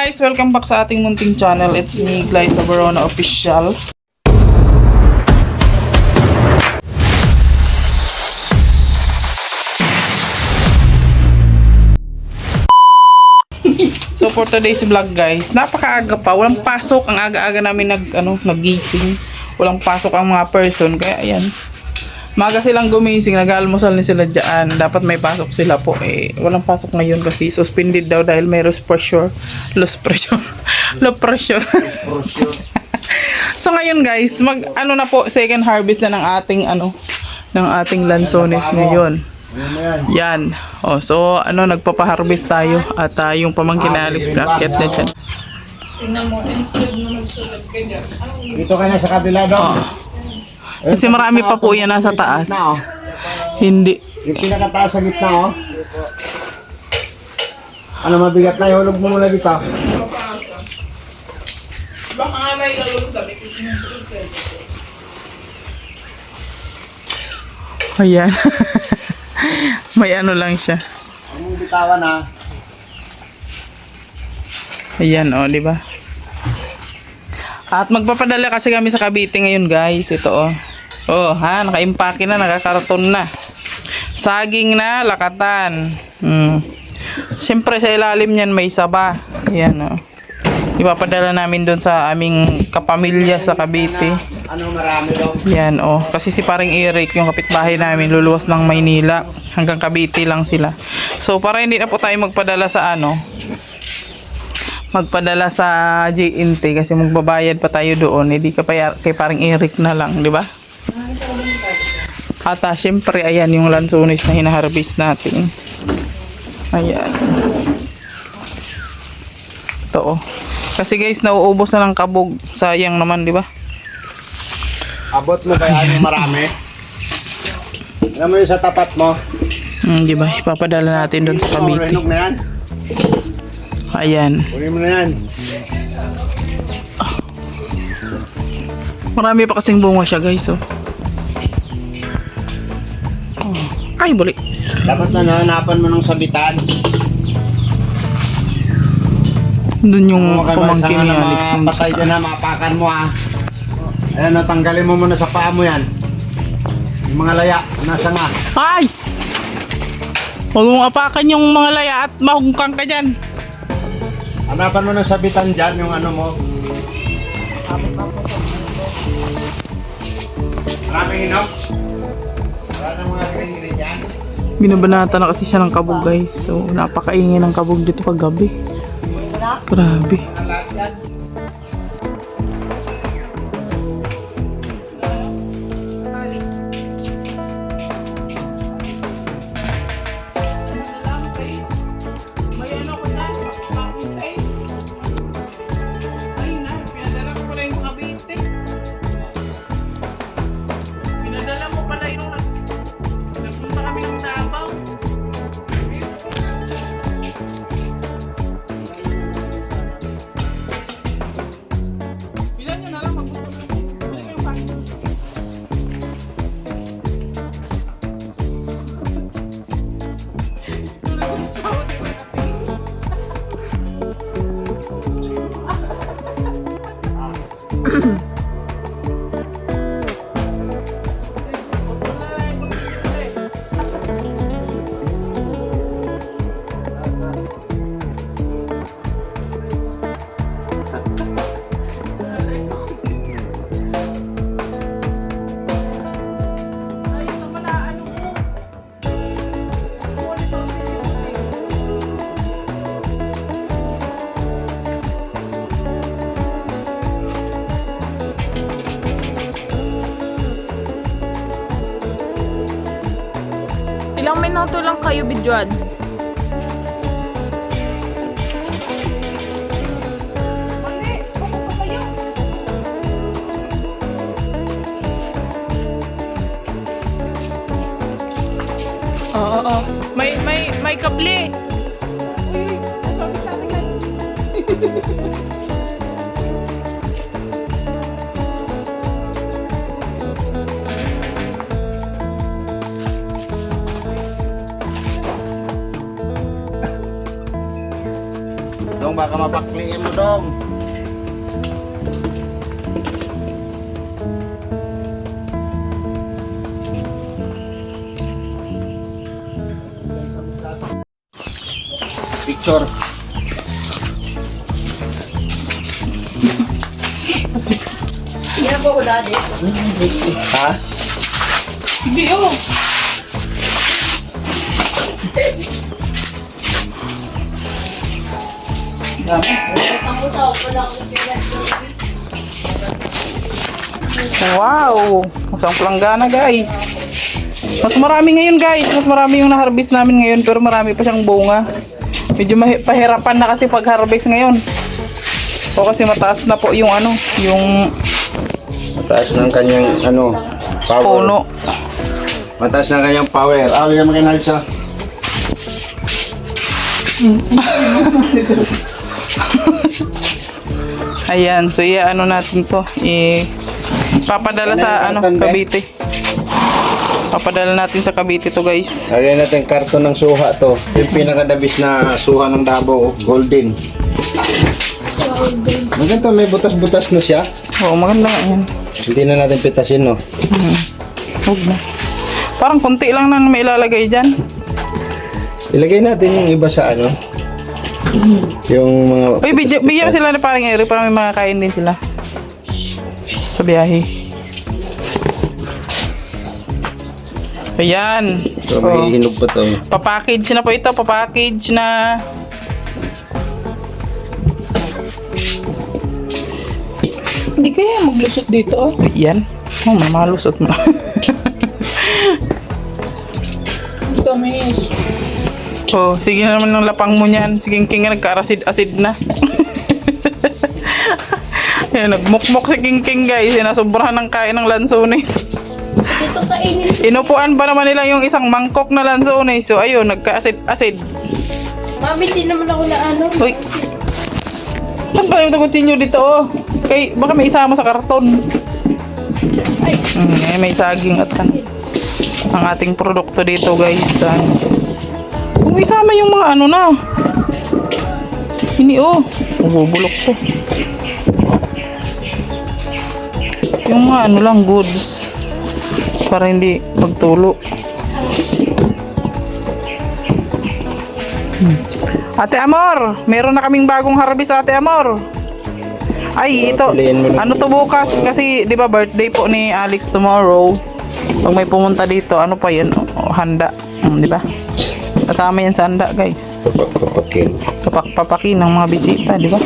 guys! Welcome back sa ating munting channel. It's me, Glyza Barona Official. So for today's vlog guys, napakaaga pa. Walang pasok. Ang aga-aga namin naggising. Walang pasok ang mga person. Kaya ayan. Maga silang gumising, nag-almusal na sila dyan. Dapat may pasok sila po. Walang pasok ngayon kasi suspended daw dahil may low pressure. So ngayon guys, na po, second harvest na ng ating lansones ngayon. Yan. So nagpapa-harvest tayo at yung pamangkin na Alex bracket na dyan. Tingnan mo, instead mo magsulat ka dyan. Dito ka na sa kabila daw. Kasi marami pa po yan nasa taas. Hindi. Yung pinakataas sa gitna, oh. Ano mabigat na, ihulog mo muna dito. Baka may galulog kami. Ayan. May lang siya. Ang bitawan, ha. Ayan, di ba? At magpapadala kasi kami sa Cavite ngayon, guys. Ito, nakaimpake na, nakakarton na. Saging na, lakatan. Siyempre, sa ilalim niyan may saba. Ayan, ipapadala namin doon sa aming kapamilya sa Cavite. Marami daw? Yan, kasi si paring Eric, yung kapitbahay namin, luluwas ng Maynila. Hanggang Cavite lang sila. So, para hindi na po tayo magpadala sa JNT kasi magbabayad pa tayo doon, hindi ka pa kay parang Eric na lang, di ba? At syempre ayan yung lansones na hinaharvest natin. Ayan. Ito kasi guys nauubos na ng kabog, sayang naman, di ba? Abot mo ba yan yung marami? Alam mo yung sa tapat mo? Di ba? Ipapadala natin doon sa Cavite. Rinog na yan? Ayan. Kunin mo na yan. Marami pa kasing bunga siya guys, Ay, balik. Dapat na nahanapan mo ng sabitan. Doon yung pamangkin ni Alex ng patay dyan na, mapakan mo, ha. Ayan, natanggalin mo muna sa paa mo yan. Yung mga laya, nasa nga. Ay! Huwag mong apakan yung mga laya at mahungkang ka dyan. Hanapan mo ng sabitan dyan, yung mo. Maraming hinog. Wala nang mga green dyan. Binabanata na kasi siya ng kabog guys. So napakaingay ng kabog dito kagabi. Grabe. Ilang minuto lang kayo bidyoan? Oo. May kable. baka mapakliin mo dong. Picture. Yan po ko dati. Ha? Hindi oh. Ang utaw ko lang kung Wow! Isang planggana guys. Mas marami ngayon guys. Mas marami yung na-harvest namin ngayon. Pero marami pa siyang bunga. Medyo pahirapan na kasi pag-harvest ngayon. O kasi mataas na po yung ano, yung Mataas ng kanyang power. puno. Mataas ng kanyang power. Yan mga sa. Ayan, so ano natin to. Papadala sa Cavite. Papadala natin sa Cavite to guys. Lagyan natin karton ng suha to. Yung pinakadabis na suha ng Davao, golden. Maganda, may butas-butas na siya. Oo, maganda nga yan. Hindi na natin pitasin, no? Huwag na. Parang konti lang na may ilalagay dyan. Ilagay natin yung iba sa yung mga... Uy, bigyan mo sila na parang eri para may makakain din sila. Sa biyahe. Ayan. So, may hinog pa to. Papackage na po ito. Papackage na. Hindi kaya maglusot dito oh. Yan. Oh, mamalusot mo. Tamis. Oh, sige naman ng lapang mo niyan. Sige, King, nagka-acid-acid na. Yan, nagmukmok si King guys. Sinasobrahan ng kain ng lansones. Ito kainin. Inupuan pa naman nila yung isang mangkok na lansones. So, ayun, nagka-acid-acid. Mami, di naman ako na ano. Uy! Saan pala yung kutsilyo dito oh? Kay, baka may isama sa karton. Ay. May saging at ang ating produkto dito guys. Kung isama yung mga na. Hindi oh. Bubulok to. Yung mga lang goods. Para hindi magtulo. Ate Amor, meron na kaming bagong harvest Ate Amor. Ay, ito. Ano to bukas? Kasi, di ba, birthday po ni Alex tomorrow. Pag may pumunta dito, ano pa yun? Handa. Di ba? Kasama yan sa handa, guys. Papakin. Papakin ng mga bisita, di ba?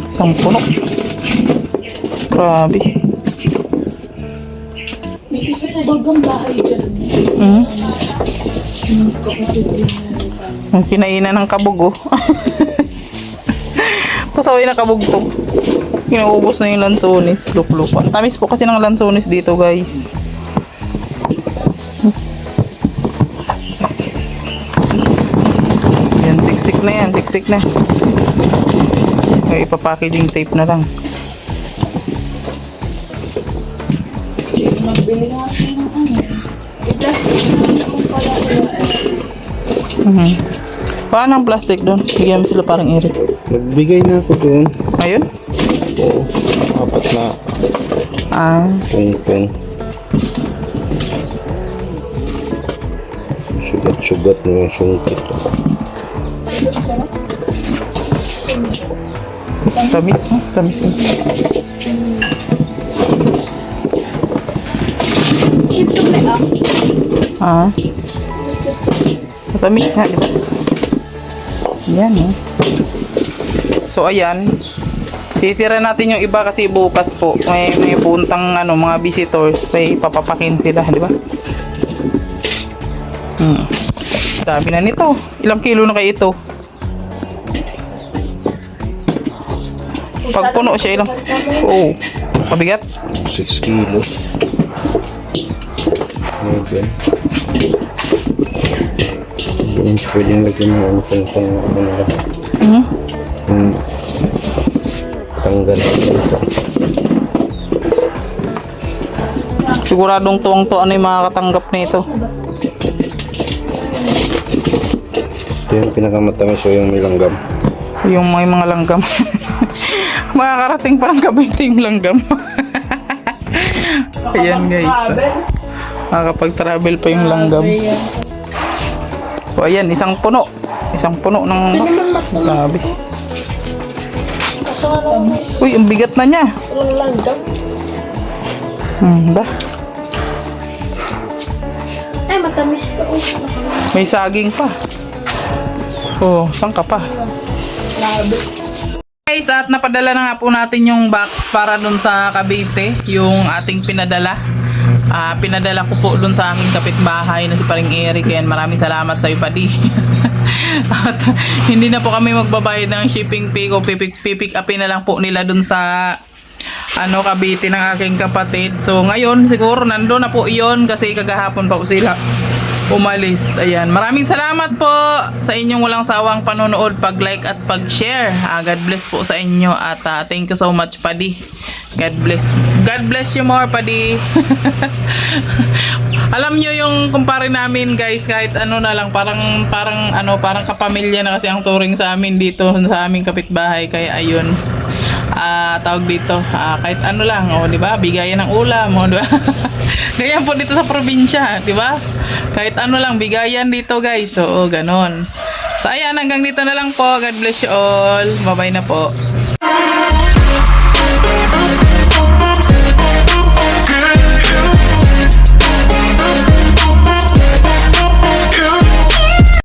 Isang puno. Grabe. May isa na bagang bahay dyan. Ang kinainan ng kabog, oh. Pasaway na kabog to. Kinaubos na yung lansones. Lup-lup. Ang tamis po kasi ng lansones dito, guys. Yan, siksik na yan. Siksik na. Okay, ipapackaging tape na lang. Magbili nga ako ng ano. I-plastic na ako pala. Paano ang plastic doon? Bigyan mo sila parang ere. Nagbigay na ako doon. Ayun? Oo. Apat na pung-pung. Sugat-sugat na yung sungkit. Tamis, ha? Tamis yun. Ito may Matamis nga, di ba? Yan, eh. So, ayan. Titira natin yung iba kasi bukas po. May puntang mga visitors. May papapakin sila, di ba? Dami na nito. Ilang kilo na kayo ito? Pag puno siya ilang? Oo. Mabigat? 6 kilos. Okay. Pwede lagyan mo tanggal. Siguradong tuwang-tuwa na yung makakatanggap nito. Ito yung pinakamatamis o yung nilanggam. Yung mga langgam. Makakarating pa ng Cavite yung langgam. Ayan guys. Makakapag-travel pa yung langgam. So ayan, isang puno. Isang puno ng box. Grabe. Uy, ang bigat na niya. Walang langgam. Ba? Ay, matamis ka. Oh, May saging pa. Oh, saan ka pa? labi. Guys, at napadala na nga po natin yung box para dun sa Cavite, yung ating pinadala. Pinadala ko po dun sa aking kapitbahay na si Paring Eric. Yan, maraming salamat sa iyo, Padi. At hindi na po kami magbabayad ng shipping fee o pipick upin na lang po nila dun sa Cavite ng aking kapatid. So ngayon siguro nandun na po iyon kasi kagahapon pa po sila umalis. Ayan, maraming salamat po sa inyong walang sawang panonood, pag-like at pag-share. God bless po sa inyo at thank you so much, Padi. God bless you more, Padi. Alam nyo yung kumpare namin, guys, kahit ano na lang, parang kapamilya na kasi ang turing sa amin dito sa aming kapitbahay. Kaya ayun, tawag dito, kahit ano lang, di ba? Bigayan ng ulam, di ba? Ganyan po dito sa probinsya, di ba? Kahit ano lang, bigayan dito, guys. So, ganon. So, ayan, hanggang dito na lang po. God bless you all. Bye-bye na po.